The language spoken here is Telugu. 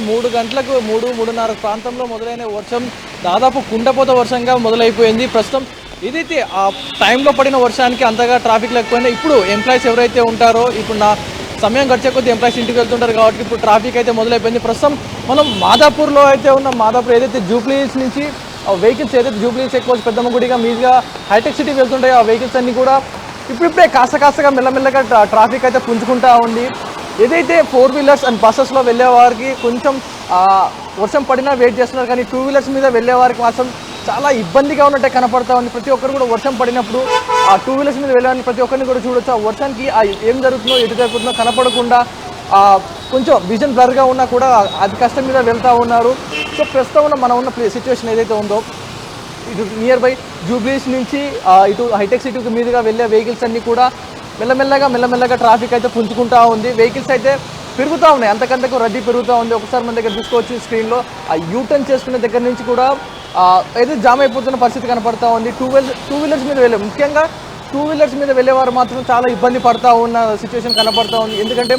ఉదయం 3 గంటలకు 3:30 ప్రాంతంలో మొదలైన వర్షం దాదాపు కుండపోత వర్షంగా మొదలైపోయింది. ప్రస్తుతం ఏదైతే ఆ టైంలో పడిన వర్షానికి అంతగా ట్రాఫిక్ లేకపోయినా ఇప్పుడు ఎంప్లాయీస్ ఎవరైతే ఉంటారో ఇప్పుడు నా సమయం గడిచే కొద్దీ ఎంప్లాయీస్ ఇంటికి వెళ్తుంటారు కాబట్టి ఇప్పుడు ట్రాఫిక్ అయితే మొదలైపోయింది. ప్రస్తుతం మనం మాదాపూర్లో అయితే ఉన్నాం. మాదాపూర్ ఏదైతే జూబ్లీహిల్స్ నుంచి వెహికల్స్ ఏదైతే జూబ్లీహిల్స్ ఎక్కువ పెద్దమ్మ గుడిగా మీదుగా హైటెక్ సిటీ వెళ్తుంటాయో ఆ వెహికల్స్ అన్నీ కూడా ఇప్పుడిప్పుడే కాస్త మెల్లమెల్లగా ట్రాఫిక్ అయితే పుంజుకుంటా ఉంది. ఏదైతే 4 వీలర్స్ అండ్ బస్సెస్లో వెళ్ళే వారికి కొంచెం వర్షం పడినా వెయిట్ చేస్తున్నారు, కానీ 2 వీలర్స్ మీద వెళ్ళే వారికి మాత్రం చాలా ఇబ్బందిగా ఉన్నట్టే కనపడతా ఉంది. ప్రతి ఒక్కరు కూడా వర్షం పడినప్పుడు ఆ 2 వీలర్స్ మీద వెళ్ళాలని ప్రతి ఒక్కరిని కూడా చూడొచ్చు. ఆ వర్షానికి ఏం జరుగుతుందో ఎటు జరుగుతుందో కనపడకుండా కొంచెం విజన్ బ్లర్గా ఉన్నా కూడా అది కష్టం మీద వెళ్తూ ఉన్నారు. సో ప్రస్తుతం మనం ఉన్న సిచ్యువేషన్ ఏదైతే ఉందో ఇటు నియర్ బై జూబ్లీస్ నుంచి ఇటు హైటెక్ సిటీకి మీదుగా వెళ్ళే వెహికల్స్ అన్నీ కూడా మెల్లమెల్లగా ట్రాఫిక్ అయితే పుంజుకుంటా ఉంది. వెహికల్స్ అయితే పెరుగుతూ ఉన్నాయి, అంతకంతకు రద్దీ పెరుగుతూ ఉంది. ఒకసారి మన దగ్గర చూసుకోవచ్చు స్క్రీన్లో ఆ యూటర్న్ చేసుకునే దగ్గర నుంచి కూడా ఏదో జామ్ అయిపోతున్న పరిస్థితి కనపడతా ఉంది. టూ వీలర్స్ మీద వెళ్ళే ముఖ్యంగా 2 వీలర్స్ మీద వెళ్ళేవారు మాత్రం చాలా ఇబ్బంది పడతా ఉన్న సిచ్యువేషన్ కనపడతా ఉంది. ఎందుకంటే